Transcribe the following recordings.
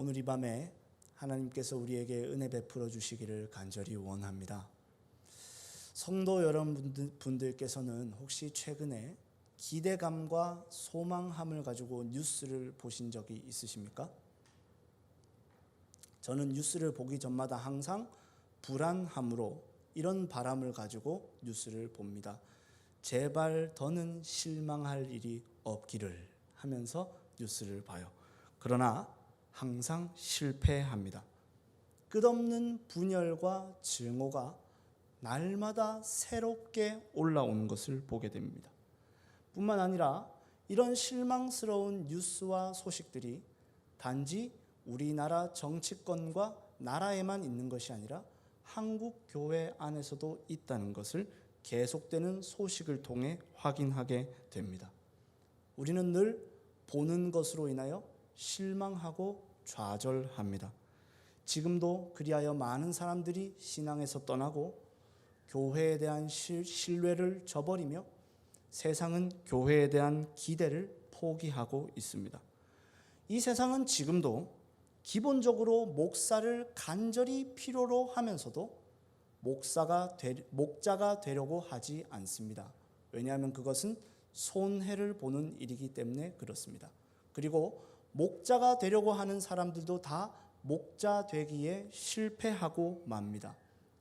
오늘 이 밤에 하나님께서 우리에게 은혜 베풀어 주시기를 간절히 원합니다. 성도 여러분들께서는 혹시 최근에 기대감과 소망함을 가지고 뉴스를 보신 적이 있으십니까? 저는 뉴스를 보기 전마다 항상 불안함으로 이런 바람을 가지고 뉴스를 봅니다. 제발 더는 실망할 일이 없기를 하면서 뉴스를 봐요. 그러나 항상 실패합니다. 끝없는 분열과 증오가 날마다 새롭게 올라오는 것을 보게 됩니다. 뿐만 아니라 이런 실망스러운 뉴스와 소식들이 단지 우리나라 정치권과 나라에만 있는 것이 아니라 한국 교회 안에서도 있다는 것을 계속되는 소식을 통해 확인하게 됩니다. 우리는 늘 보는 것으로 인하여 실망하고 좌절합니다. 지금도 그리하여 많은 사람들이 신앙에서 떠나고 교회에 대한 신뢰를 저버리며 세상은 교회에 대한 기대를 포기하고 있습니다. 이 세상은 지금도 기본적으로 목사를 간절히 필요로 하면서도 목자가 되려고 하지 않습니다. 왜냐하면 그것은 손해를 보는 일이기 때문에 그렇습니다. 그리고 목자가 되려고 하는 사람들도 다 목자 되기에 실패하고 맙니다.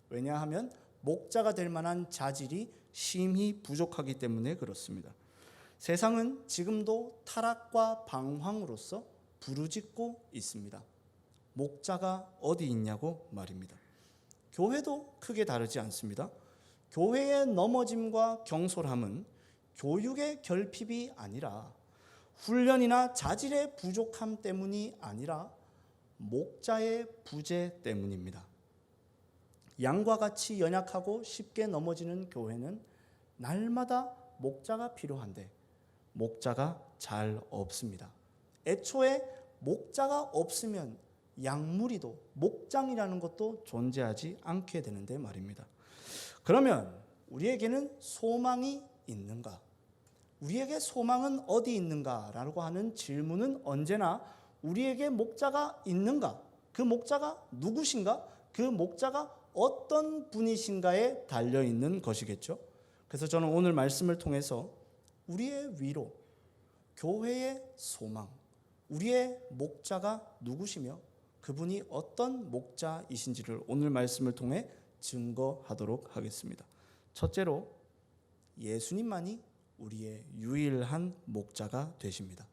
왜냐하면 목자가 될 만한 자질이 심히 부족하기 때문에 그렇습니다. 세상은 지금도 타락과 방황으로서 부르짖고 있습니다. 목자가 어디 있냐고 말입니다. 교회도 크게 다르지 않습니다. 교회의 넘어짐과 경솔함은 교육의 결핍이 아니라 훈련이나 자질의 부족함 때문이 아니라 목자의 부재 때문입니다. 양과 같이 연약하고 쉽게 넘어지는 교회는 날마다 목자가 필요한데 목자가 잘 없습니다. 애초에 목자가 없으면 양무리도 목장이라는 것도 존재하지 않게 되는데 말입니다. 그러면 우리에게는 소망이 있는가? 우리에게 소망은 어디 있는가라고 하는 질문은 언제나 우리에게 목자가 있는가? 그 목자가 누구신가? 그 목자가 어떤 분이신가에 달려있는 것이겠죠. 그래서 저는 오늘 말씀을 통해서 우리의 위로, 교회의 소망, 우리의 목자가 누구시며 그분이 어떤 목자이신지를 오늘 말씀을 통해 증거하도록 하겠습니다. 첫째로 예수님만이 우리의 유일한 목자가 되십니다.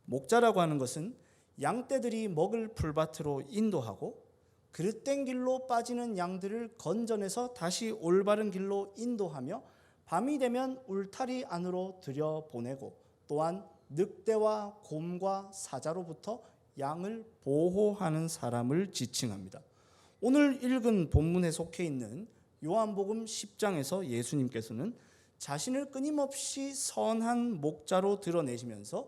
목자라고 하는 것은 양떼들이 먹을 풀밭으로 인도하고 그릇된 길로 빠지는 양들을 건져내서 다시 올바른 길로 인도하며 밤이 되면 울타리 안으로 들여보내고 또한 늑대와 곰과 사자로부터 양을 보호하는 사람을 지칭합니다. 오늘 읽은 본문에 속해 있는 요한복음 10장에서 예수님께서는 자신을 끊임없이 선한 목자로 드러내시면서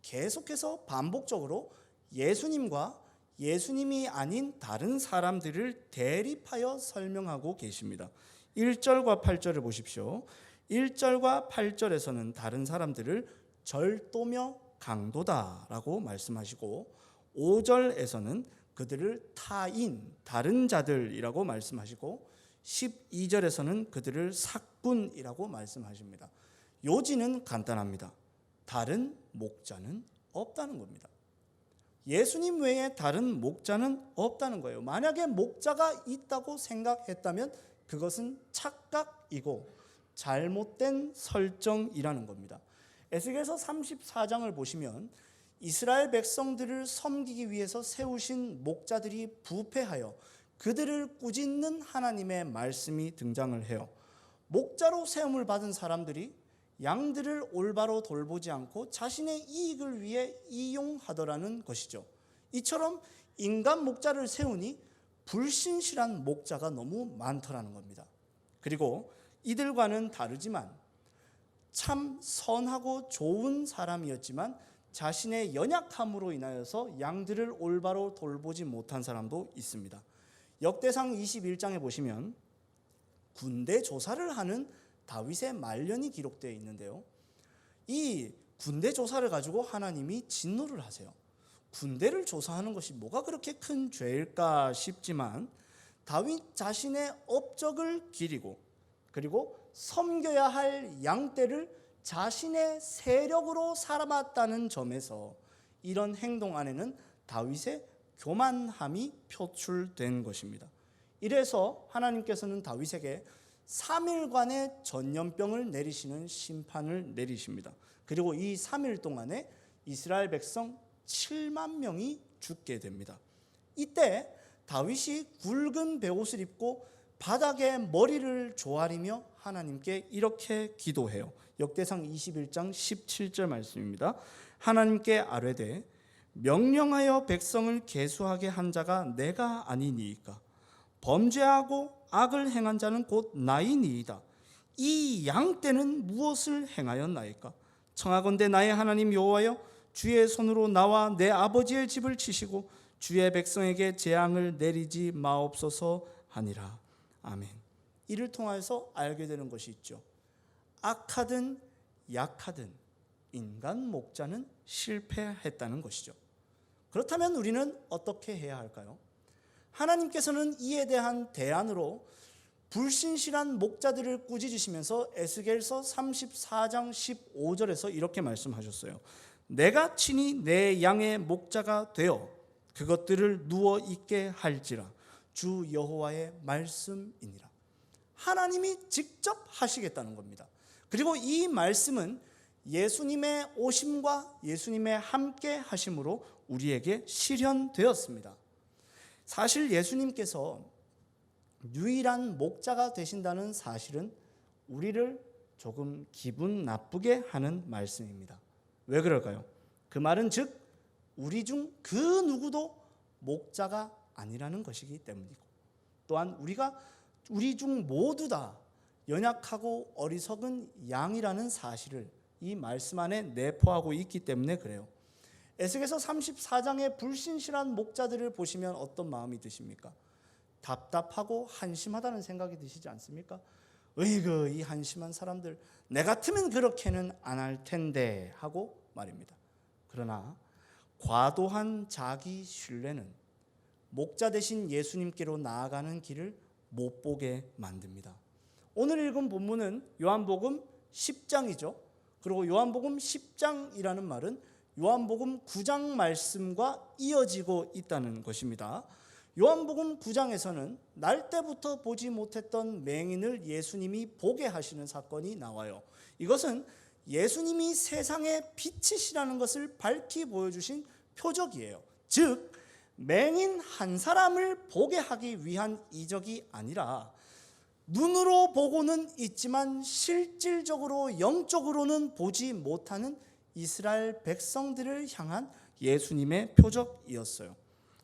계속해서 반복적으로 예수님과 예수님이 아닌 다른 사람들을 대립하여 설명하고 계십니다. 1절과 8절을 보십시오. 1절과 8절에서는 다른 사람들을 절도며 강도다라고 말씀하시고 5절에서는 그들을 타인, 다른 자들이라고 말씀하시고 12절에서는 그들을 삭군이라고 말씀하십니다. 요지는 간단합니다. 다른 목자는 없다는 겁니다. 예수님 외에 다른 목자는 없다는 거예요. 만약에 목자가 있다고 생각했다면 그것은 착각이고 잘못된 설정이라는 겁니다. 에스겔서 34장을 보시면 이스라엘 백성들을 섬기기 위해서 세우신 목자들이 부패하여 그들을 꾸짖는 하나님의 말씀이 등장을 해요. 목자로 세움을 받은 사람들이 양들을 올바로 돌보지 않고 자신의 이익을 위해 이용하더라는 것이죠. 이처럼 인간 목자를 세우니 불신실한 목자가 너무 많더라는 겁니다. 그리고 이들과는 다르지만 참 선하고 좋은 사람이었지만 자신의 연약함으로 인하여서 양들을 올바로 돌보지 못한 사람도 있습니다. 역대상 21장에 보시면 군대 조사를 하는 다윗의 말년이 기록되어 있는데요. 이 군대 조사를 가지고 하나님이 진노를 하세요. 군대를 조사하는 것이 뭐가 그렇게 큰 죄일까 싶지만 다윗 자신의 업적을 기리고 그리고 섬겨야 할 양떼를 자신의 세력으로 살아봤다는 점에서 이런 행동 안에는 다윗의 교만함이 표출된 것입니다. 이래서 하나님께서는 다윗에게 3일간의 전염병을 내리시는 심판을 내리십니다. 그리고 이 3일 동안에 이스라엘 백성 7만 명이 죽게 됩니다. 이때 다윗이 굵은 베옷을 입고 바닥에 머리를 조아리며 하나님께 이렇게 기도해요. 역대상 21장 17절 말씀입니다. 하나님께 아뢰되 명령하여 백성을 계수하게 한 자가 내가 아니니이까 범죄하고 악을 행한 자는 곧 나이니이다. 이 양떼는 무엇을 행하였나이까? 청하건대 나의 하나님 여호와여 주의 손으로 나와 내 아버지의 집을 치시고 주의 백성에게 재앙을 내리지 마옵소서 하니라. 아멘. 이를 통해서 알게 되는 것이 있죠. 악하든 약하든 인간 목자는 실패했다는 것이죠. 그렇다면 우리는 어떻게 해야 할까요? 하나님께서는 이에 대한 대안으로 불신실한 목자들을 꾸짖으시면서 에스겔서 34장 15절에서 이렇게 말씀하셨어요. 내가 친히 내 양의 목자가 되어 그것들을 누워 있게 할지라 주 여호와의 말씀이니라. 하나님이 직접 하시겠다는 겁니다. 그리고 이 말씀은 예수님의 오심과 예수님의 함께 하심으로 우리에게 실현되었습니다. 사실 예수님께서 유일한 목자가 되신다는 사실은 우리를 조금 기분 나쁘게 하는 말씀입니다. 왜 그럴까요? 그 말은 즉 우리 중 그 누구도 목자가 아니라는 것이기 때문이고, 또한 우리 중 모두 다 연약하고 어리석은 양이라는 사실을 이 말씀 안에 내포하고 있기 때문에 그래요. 에스겔서 34장의 불신실한 목자들을 보시면 어떤 마음이 드십니까? 답답하고 한심하다는 생각이 드시지 않습니까? 으이그 이 한심한 사람들, 내 같으면 그렇게는 안 할 텐데 하고 말입니다. 그러나 과도한 자기 신뢰는 목자 되신 예수님께로 나아가는 길을 못 보게 만듭니다. 오늘 읽은 본문은 요한복음 10장이죠. 그리고 요한복음 10장이라는 말은 요한복음 9장 말씀과 이어지고 있다는 것입니다. 요한복음 9장에서는 날 때부터 보지 못했던 맹인을 예수님이 보게 하시는 사건이 나와요. 이것은 예수님이 세상의 빛이시라는 것을 밝히 보여주신 표적이에요. 즉 맹인 한 사람을 보게 하기 위한 이적이 아니라 눈으로 보고는 있지만 실질적으로 영적으로는 보지 못하는 이스라엘 백성들을 향한 예수님의 표적이었어요.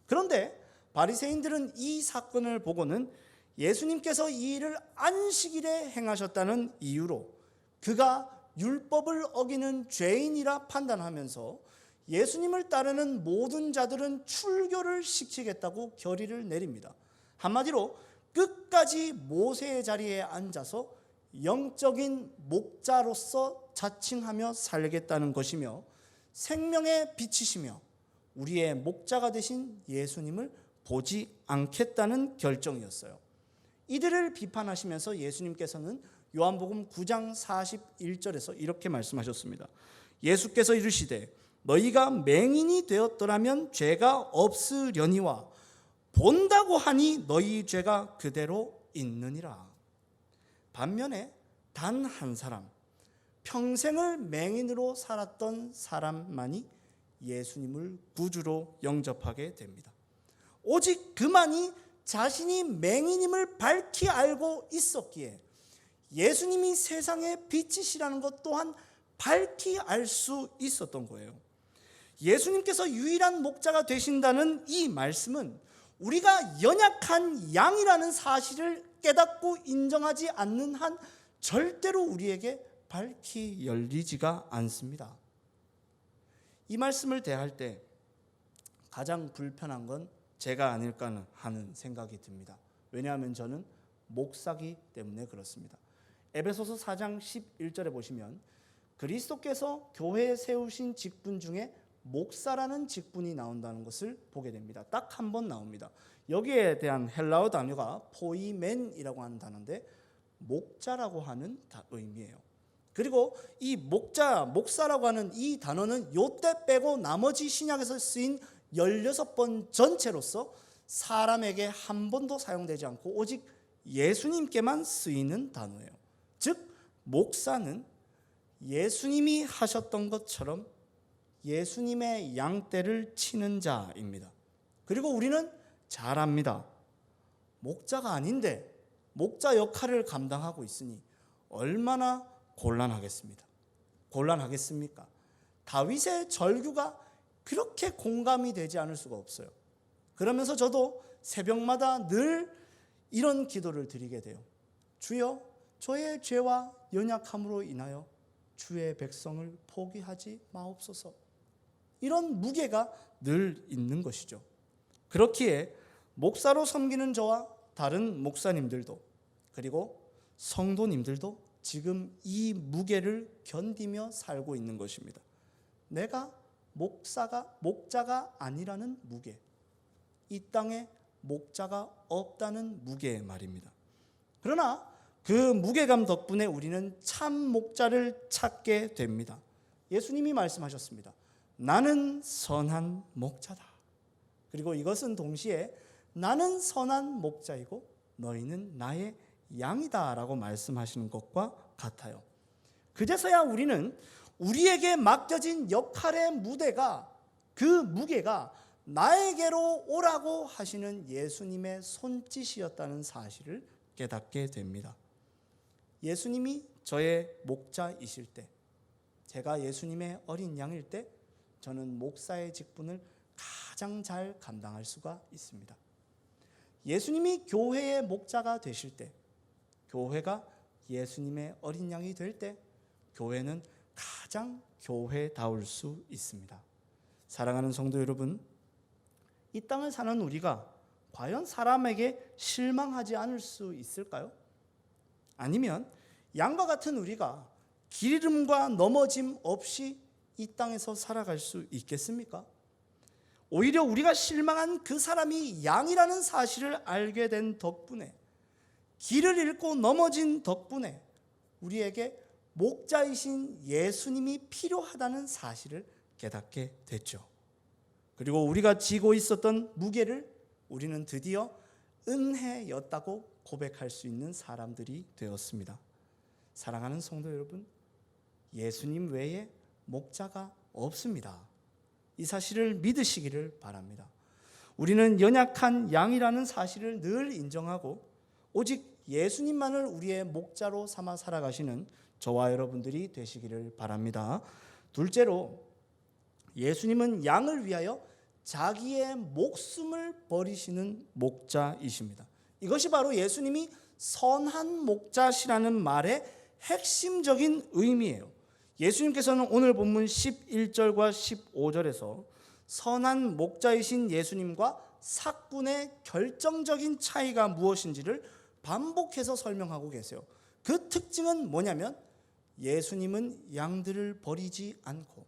그런데 바리새인들은 이 사건을 보고는 예수님께서 이 일을 안식일에 행하셨다는 이유로 그가 율법을 어기는 죄인이라 판단하면서 예수님을 따르는 모든 자들은 출교를 시키겠다고 결의를 내립니다. 한마디로 끝까지 모세의 자리에 앉아서 영적인 목자로서 자칭하며 살겠다는 것이며 생명의 빛이시며 우리의 목자가 되신 예수님을 보지 않겠다는 결정이었어요. 이들을 비판하시면서 예수님께서는 요한복음 9장 41절에서 이렇게 말씀하셨습니다. 예수께서 이르시되 너희가 맹인이 되었더라면 죄가 없으려니와 본다고 하니 너희 죄가 그대로 있느니라. 반면에 단 한 사람, 평생을 맹인으로 살았던 사람만이 예수님을 구주로 영접하게 됩니다. 오직 그만이 자신이 맹인임을 밝히 알고 있었기에 예수님이 세상의 빛이시라는 것 또한 밝히 알 수 있었던 거예요. 예수님께서 유일한 목자가 되신다는 이 말씀은 우리가 연약한 양이라는 사실을 깨닫고 인정하지 않는 한 절대로 우리에게 밝히 열리지가 않습니다. 이 말씀을 대할 때 가장 불편한 건 제가 아닐까 하는 생각이 듭니다. 왜냐하면 저는 목사기 때문에 그렇습니다. 에베소서 4장 11절에 보시면 그리스도께서 교회에 세우신 직분 중에 목사라는 직분이 나온다는 것을 보게 됩니다. 딱 한 번 나옵니다. 여기에 대한 헬라어 단어가 포이멘이라고 하는 단어인데 목자라고 하는 의미예요. 그리고 이 목사라고 하는 이 단어는 요때 빼고 나머지 신약에서 쓰인 16번 전체로서 사람에게 한 번도 사용되지 않고 오직 예수님께만 쓰이는 단어예요. 즉 목사는 예수님이 하셨던 것처럼 예수님의 양떼를 치는 자입니다. 그리고 우리는 잘 압니다. 목자가 아닌데 목자 역할을 감당하고 있으니 얼마나 곤란하겠습니까? 다윗의 절규가 그렇게 공감이 되지 않을 수가 없어요. 그러면서 저도 새벽마다 늘 이런 기도를 드리게 돼요. 주여, 저의 죄와 연약함으로 인하여 주의 백성을 포기하지 마옵소서. 이런 무게가 늘 있는 것이죠. 그렇기에 목사로 섬기는 저와 다른 목사님들도 그리고 성도님들도 지금 이 무게를 견디며 살고 있는 것입니다. 내가 목자가 아니라는 무게, 이 땅에 목자가 없다는 무게 말입니다. 그러나 그 무게감 덕분에 우리는 참 목자를 찾게 됩니다. 예수님이 말씀하셨습니다. 나는 선한 목자다. 그리고 이것은 동시에 나는 선한 목자이고 너희는 나의 양이다 라고 말씀하시는 것과 같아요. 그제서야 우리는 우리에게 맡겨진 역할의 그 무게가 나에게로 오라고 하시는 예수님의 손짓이었다는 사실을 깨닫게 됩니다. 예수님이 저의 목자이실 때, 제가 예수님의 어린 양일 때 저는 목사의 직분을 가장 잘 감당할 수가 있습니다. 예수님이 교회의 목자가 되실 때, 교회가 예수님의 어린 양이 될 때 교회는 가장 교회다울 수 있습니다. 사랑하는 성도 여러분, 이 땅을 사는 우리가 과연 사람에게 실망하지 않을 수 있을까요? 아니면 양과 같은 우리가 기름과 넘어짐 없이 이 땅에서 살아갈 수 있겠습니까? 오히려 우리가 실망한 그 사람이 양이라는 사실을 알게 된 덕분에, 길을 잃고 넘어진 덕분에 우리에게 목자이신 예수님이 필요하다는 사실을 깨닫게 됐죠. 그리고 우리가 지고 있었던 무게를 우리는 드디어 은혜였다고 고백할 수 있는 사람들이 되었습니다. 사랑하는 성도 여러분, 예수님 외에 목자가 없습니다. 이 사실을 믿으시기를 바랍니다. 우리는 연약한 양이라는 사실을 늘 인정하고 오직 예수님만을 우리의 목자로 삼아 살아가시는 저와 여러분들이 되시기를 바랍니다. 둘째로, 예수님은 양을 위하여 자기의 목숨을 버리시는 목자이십니다. 이것이 바로 예수님이 선한 목자시라는 말의 핵심적인 의미예요. 예수님께서는 오늘 본문 11절과 15절에서 선한 목자이신 예수님과 삭군의 결정적인 차이가 무엇인지를 반복해서 설명하고 계세요. 그 특징은 뭐냐면 예수님은 양들을 버리지 않고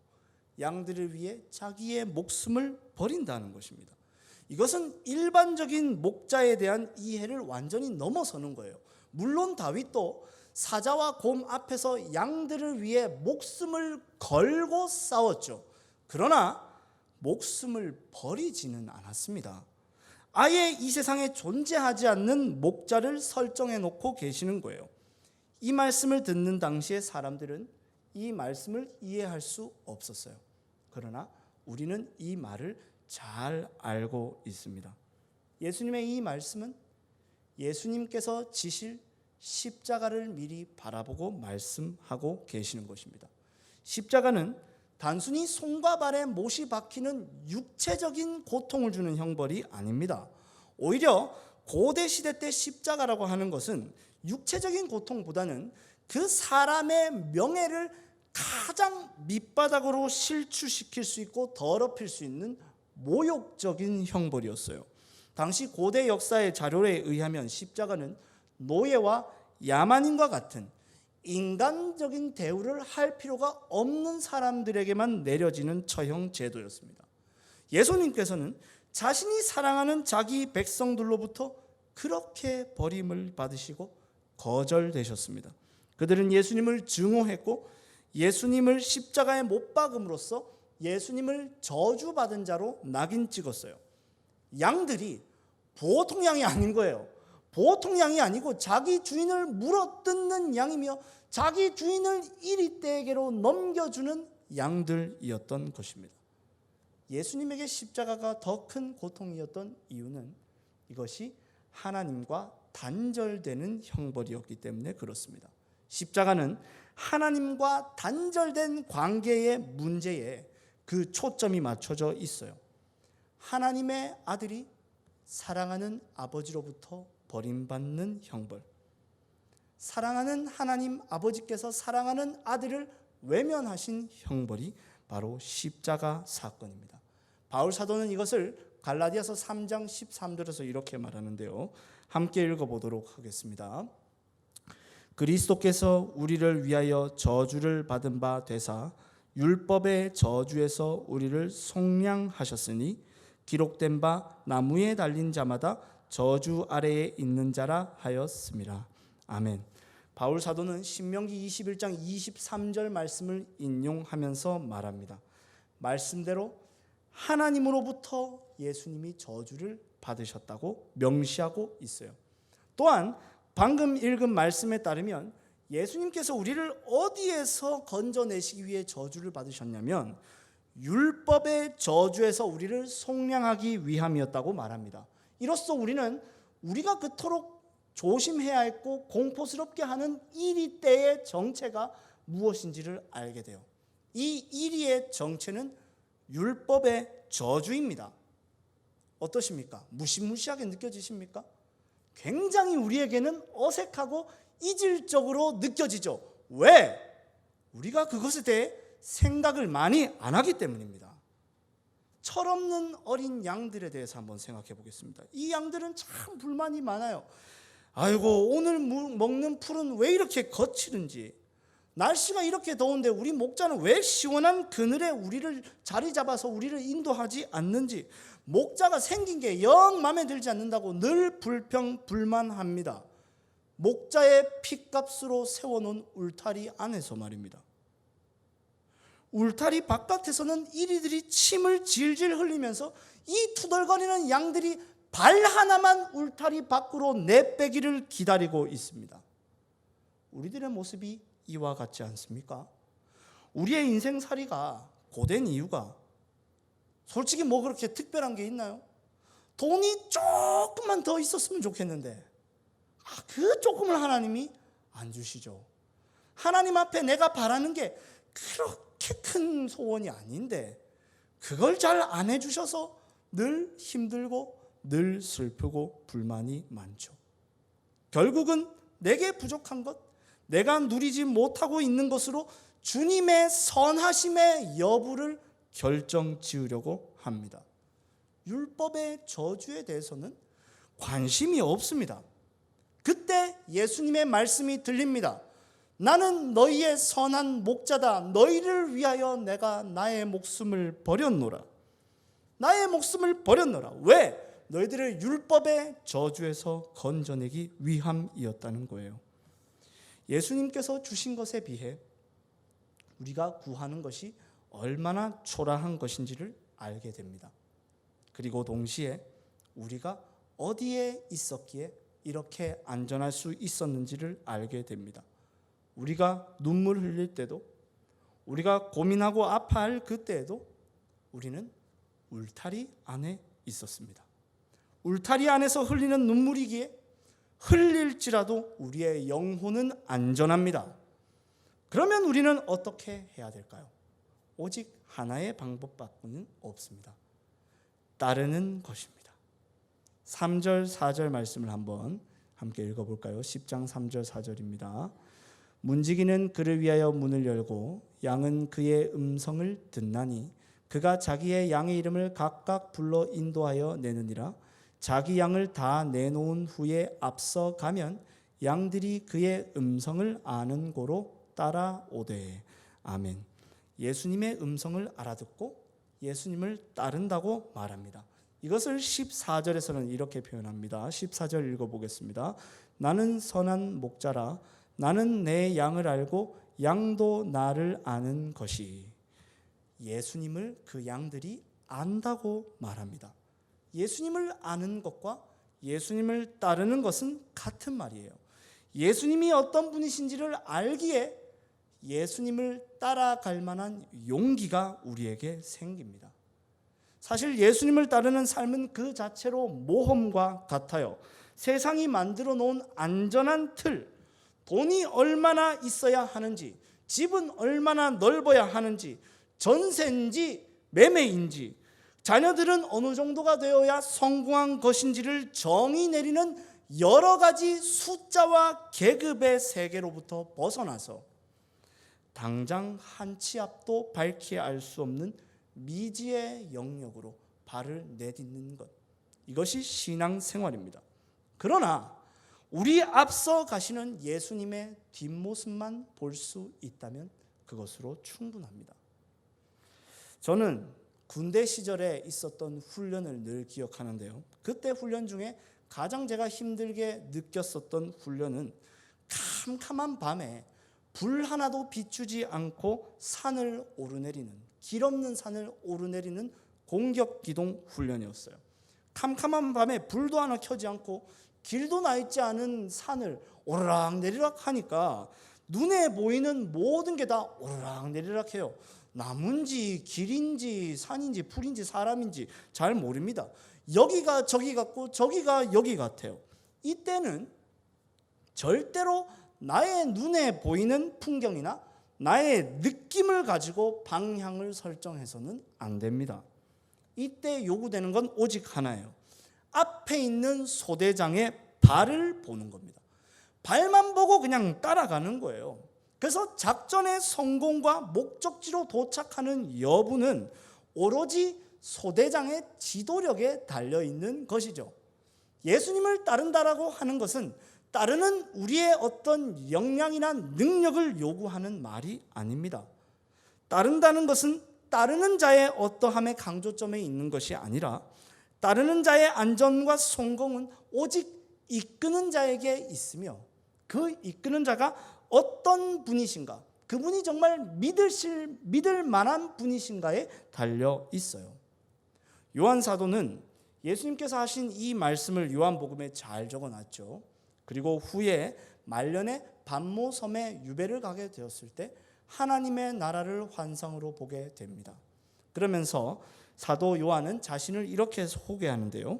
양들을 위해 자기의 목숨을 버린다는 것입니다. 이것은 일반적인 목자에 대한 이해를 완전히 넘어서는 거예요. 물론 다윗도 사자와 곰 앞에서 양들을 위해 목숨을 걸고 싸웠죠. 그러나 목숨을 버리지는 않았습니다. 아예 이 세상에 존재하지 않는 목자를 설정해 놓고 계시는 거예요. 이 말씀을 듣는 당시에 사람들은 이 말씀을 이해할 수 없었어요. 그러나 우리는 이 말을 잘 알고 있습니다. 예수님의 이 말씀은 예수님께서 지실 십자가를 미리 바라보고 말씀하고 계시는 것입니다. 십자가는 단순히 손과 발에 못이 박히는 육체적인 고통을 주는 형벌이 아닙니다. 오히려 고대 시대 때 십자가라고 하는 것은 육체적인 고통보다는 그 사람의 명예를 가장 밑바닥으로 실추시킬 수 있고 더럽힐 수 있는 모욕적인 형벌이었어요. 당시 고대 역사의 자료에 의하면 십자가는 노예와 야만인과 같은 인간적인 대우를 할 필요가 없는 사람들에게만 내려지는 처형 제도였습니다. 예수님께서는 자신이 사랑하는 자기 백성들로부터 그렇게 버림을 받으시고 거절되셨습니다. 그들은 예수님을 증오했고 예수님을 십자가에 못 박음으로써 예수님을 저주받은 자로 낙인 찍었어요. 양들이 보통 양이 아닌 거예요. 보통 양이 아니고 자기 주인을 물어뜯는 양이며 자기 주인을 이리떼에게로 넘겨주는 양들이었던 것입니다. 예수님에게 십자가가 더 큰 고통이었던 이유는 이것이 하나님과 단절되는 형벌이었기 때문에 그렇습니다. 십자가는 하나님과 단절된 관계의 문제에 그 초점이 맞춰져 있어요. 하나님의 아들이 사랑하는 아버지로부터 버림받는 형벌, 사랑하는 하나님 아버지께서 사랑하는 아들을 외면하신 형벌이 바로 십자가 사건입니다. 바울 사도는 이것을 갈라디아서 3장 13절에서 이렇게 말하는데요. 함께 읽어보도록 하겠습니다. 그리스도께서 우리를 위하여 저주를 받은 바 되사 율법의 저주에서 우리를 속량하셨으니 기록된 바 나무에 달린 자마다 저주 아래에 있는 자라 하였습니다. 아멘. 바울 사도는 신명기 21장 23절 말씀을 인용하면서 말합니다. 말씀대로 하나님으로부터 예수님이 저주를 받으셨다고 명시하고 있어요. 또한 방금 읽은 말씀에 따르면 예수님께서 우리를 어디에서 건져내시기 위해 저주를 받으셨냐면 율법의 저주에서 우리를 속량하기 위함이었다고 말합니다. 이로써 우리는 우리가 그토록 조심해야 했고 공포스럽게 하는 이리떼의 정체가 무엇인지를 알게 돼요. 이 이리의 정체는 율법의 저주입니다. 어떠십니까? 무시무시하게 느껴지십니까? 굉장히 우리에게는 어색하고 이질적으로 느껴지죠. 왜? 우리가 그것에 대해 생각을 많이 안 하기 때문입니다. 철없는 어린 양들에 대해서 한번 생각해 보겠습니다. 이 양들은 참 불만이 많아요. 아이고, 오늘 먹는 풀은 왜 이렇게 거칠은지, 날씨가 이렇게 더운데 우리 목자는 왜 시원한 그늘에 우리를 자리 잡아서 우리를 인도하지 않는지, 목자가 생긴 게 영 마음에 들지 않는다고 늘 불평불만합니다. 목자의 핏값으로 세워놓은 울타리 안에서 말입니다. 울타리 바깥에서는 이리들이 침을 질질 흘리면서 이 투덜거리는 양들이 발 하나만 울타리 밖으로 내빼기를 기다리고 있습니다. 우리들의 모습이 이와 같지 않습니까? 우리의 인생살이가 고된 이유가 솔직히 뭐 그렇게 특별한 게 있나요? 돈이 조금만 더 있었으면 좋겠는데 그 조금을 하나님이 안 주시죠. 하나님 앞에 내가 바라는 게 그렇게 큰 소원이 아닌데 그걸 잘 안 해주셔서 늘 힘들고 늘 슬프고 불만이 많죠. 결국은 내게 부족한 것, 내가 누리지 못하고 있는 것으로 주님의 선하심의 여부를 결정 지으려고 합니다. 율법의 저주에 대해서는 관심이 없습니다. 그때 예수님의 말씀이 들립니다. 나는 너희의 선한 목자다. 너희를 위하여 내가 나의 목숨을 버렸노라. 나의 목숨을 버렸노라. 왜? 너희들을 율법의 저주에서 건져내기 위함이었다는 거예요. 예수님께서 주신 것에 비해 우리가 구하는 것이 얼마나 초라한 것인지를 알게 됩니다. 그리고 동시에 우리가 어디에 있었기에 이렇게 안전할 수 있었는지를 알게 됩니다. 우리가 눈물 흘릴 때도, 우리가 고민하고 아파할 그때에도 우리는 울타리 안에 있었습니다. 울타리 안에서 흘리는 눈물이기에 흘릴지라도 우리의 영혼은 안전합니다. 그러면 우리는 어떻게 해야 될까요? 오직 하나의 방법밖에는 없습니다. 따르는 것입니다. 3절 4절 말씀을 한번 함께 읽어볼까요? 10장 3절 4절입니다. 문지기는 그를 위하여 문을 열고 양은 그의 음성을 듣나니 그가 자기의 양의 이름을 각각 불러 인도하여 내느니라. 자기 양을 다 내놓은 후에 앞서 가면 양들이 그의 음성을 아는 고로 따라오되. 아멘. 예수님의 음성을 알아듣고 예수님을 따른다고 말합니다. 이것을 14절에서는 이렇게 표현합니다. 14절 읽어보겠습니다. 나는 선한 목자라. 나는 내 양을 알고 양도 나를 아는 것이. 예수님을 그 양들이 안다고 말합니다. 예수님을 아는 것과 예수님을 따르는 것은 같은 말이에요. 예수님이 어떤 분이신지를 알기에 예수님을 따라갈 만한 용기가 우리에게 생깁니다. 사실 예수님을 따르는 삶은 그 자체로 모험과 같아요. 세상이 만들어 놓은 안전한 틀, 돈이 얼마나 있어야 하는지, 집은 얼마나 넓어야 하는지, 전세인지 매매인지, 자녀들은 어느 정도가 되어야 성공한 것인지를 정의 내리는 여러 가지 숫자와 계급의 세계로부터 벗어나서 당장 한 치 앞도 밝히 알 수 없는 미지의 영역으로 발을 내딛는 것, 이것이 신앙생활입니다. 그러나 우리 앞서 가시는 예수님의 뒷모습만 볼 수 있다면 그것으로 충분합니다. 저는 군대 시절에 있었던 훈련을 늘 기억하는데요. 그때 훈련 중에 가장 제가 힘들게 느꼈었던 훈련은 캄캄한 밤에 불 하나도 비추지 않고 산을 오르내리는, 길 없는 산을 오르내리는 공격 기동 훈련이었어요. 캄캄한 밤에 불도 하나 켜지 않고 길도 나 있지 않은 산을 오르락 내리락 하니까 눈에 보이는 모든 게 다 오르락 내리락 해요. 나무인지 길인지 산인지 풀인지 사람인지 잘 모릅니다. 여기가 저기 같고 저기가 여기 같아요. 이때는 절대로 나의 눈에 보이는 풍경이나 나의 느낌을 가지고 방향을 설정해서는 안 됩니다. 이때 요구되는 건 오직 하나예요. 앞에 있는 소대장의 발을 보는 겁니다. 발만 보고 그냥 따라가는 거예요. 그래서 작전의 성공과 목적지로 도착하는 여부는 오로지 소대장의 지도력에 달려있는 것이죠. 예수님을 따른다라고 하는 것은 따르는 우리의 어떤 역량이나 능력을 요구하는 말이 아닙니다. 따른다는 것은 따르는 자의 어떠함의 강조점에 있는 것이 아니라 따르는 자의 안전과 성공은 오직 이끄는 자에게 있으며 그 이끄는 자가 어떤 분이신가, 그분이 정말 믿을 만한 분이신가에 달려 있어요. 요한 사도는 예수님께서 하신 이 말씀을 요한복음에 잘 적어놨죠. 그리고 후에 말년에 반모섬에 유배를 가게 되었을 때 하나님의 나라를 환상으로 보게 됩니다. 그러면서 사도 요한은 자신을 이렇게 소개하는데요.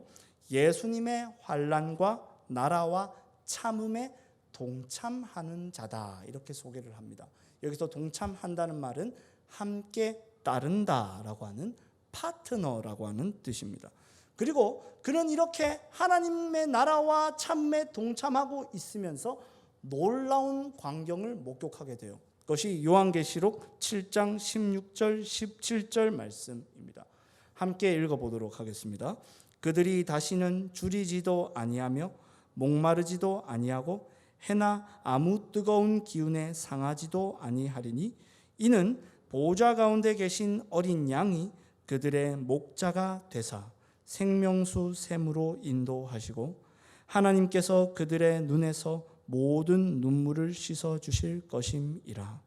예수님의 환난과 나라와 참음에 동참하는 자다, 이렇게 소개를 합니다. 여기서 동참한다는 말은 함께 따른다라고 하는 파트너라고 하는 뜻입니다. 그리고 그는 이렇게 하나님의 나라와 참음에 동참하고 있으면서 놀라운 광경을 목격하게 돼요. 그것이 요한계시록 7장 16절 17절 말씀입니다. 함께 읽어보도록 하겠습니다. 그들이 다시는 줄이지도 아니하며 목마르지도 아니하고 해나 아무 뜨거운 기운에 상하지도 아니하리니 이는 보좌 가운데 계신 어린 양이 그들의 목자가 되사 생명수 샘으로 인도하시고 하나님께서 그들의 눈에서 모든 눈물을 씻어 주실 것임이라.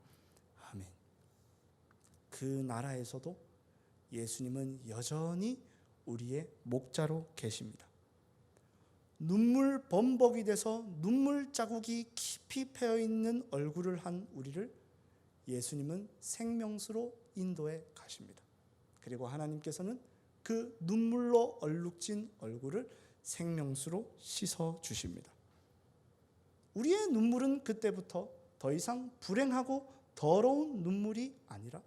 아멘. 그 나라에서도 예수님은 여전히 우리의 목자로 계십니다. 눈물 범벅이 돼서 눈물 자국이 깊이 패여 있는 얼굴을 한 우리를 예수님은 생명수로 인도해 가십니다. 그리고 하나님께서는 그 눈물로 얼룩진 얼굴을 생명수로 씻어 주십니다. 우리의 눈물은 그때부터 더 이상 불행하고 더러운 눈물이 아니라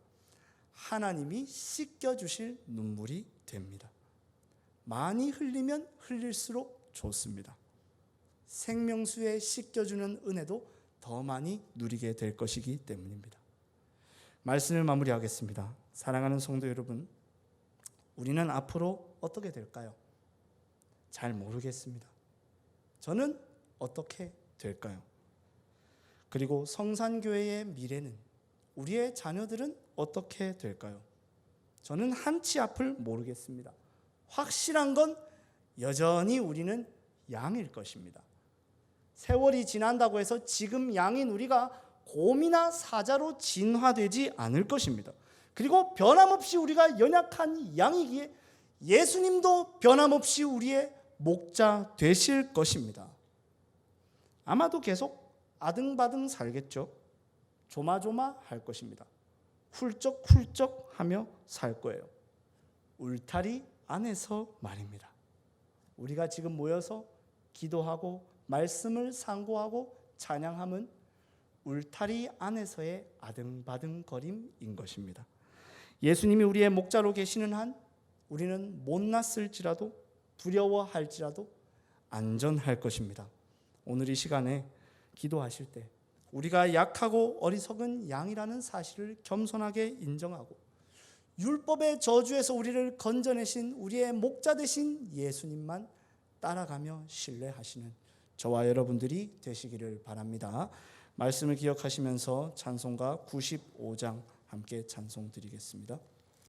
하나님이 씻겨 주실 눈물이 됩니다. 많이 흘리면 흘릴수록 좋습니다. 생명수에 씻겨주는 은혜도 더 많이 누리게 될 것이기 때문입니다. 말씀을 마무리하겠습니다. 사랑하는 성도 여러분, 우리는 앞으로 어떻게 될까요? 잘 모르겠습니다. 저는 어떻게 될까요? 그리고 성산교회의 미래는, 우리의 자녀들은 어떻게 될까요? 저는 한치 앞을 모르겠습니다. 확실한 건 여전히 우리는 양일 것입니다. 세월이 지난다고 해서 지금 양인 우리가 곰이나 사자로 진화되지 않을 것입니다. 그리고 변함없이 우리가 연약한 양이기에 예수님도 변함없이 우리의 목자 되실 것입니다. 아마도 계속 아등바등 살겠죠. 조마조마할 것입니다. 훌쩍훌쩍하며 살 거예요. 울타리 안에서 말입니다. 우리가 지금 모여서 기도하고 말씀을 상고하고 찬양함은 울타리 안에서의 아등바등거림인 것입니다. 예수님이 우리의 목자로 계시는 한 우리는 못났을지라도 두려워할지라도 안전할 것입니다. 오늘 이 시간에 기도하실 때 우리가 약하고 어리석은 양이라는 사실을 겸손하게 인정하고 율법의 저주에서 우리를 건져내신 우리의 목자 되신 예수님만 따라가며 신뢰하시는 저와 여러분들이 되시기를 바랍니다. 말씀을 기억하시면서 찬송가 95장 함께 찬송 드리겠습니다.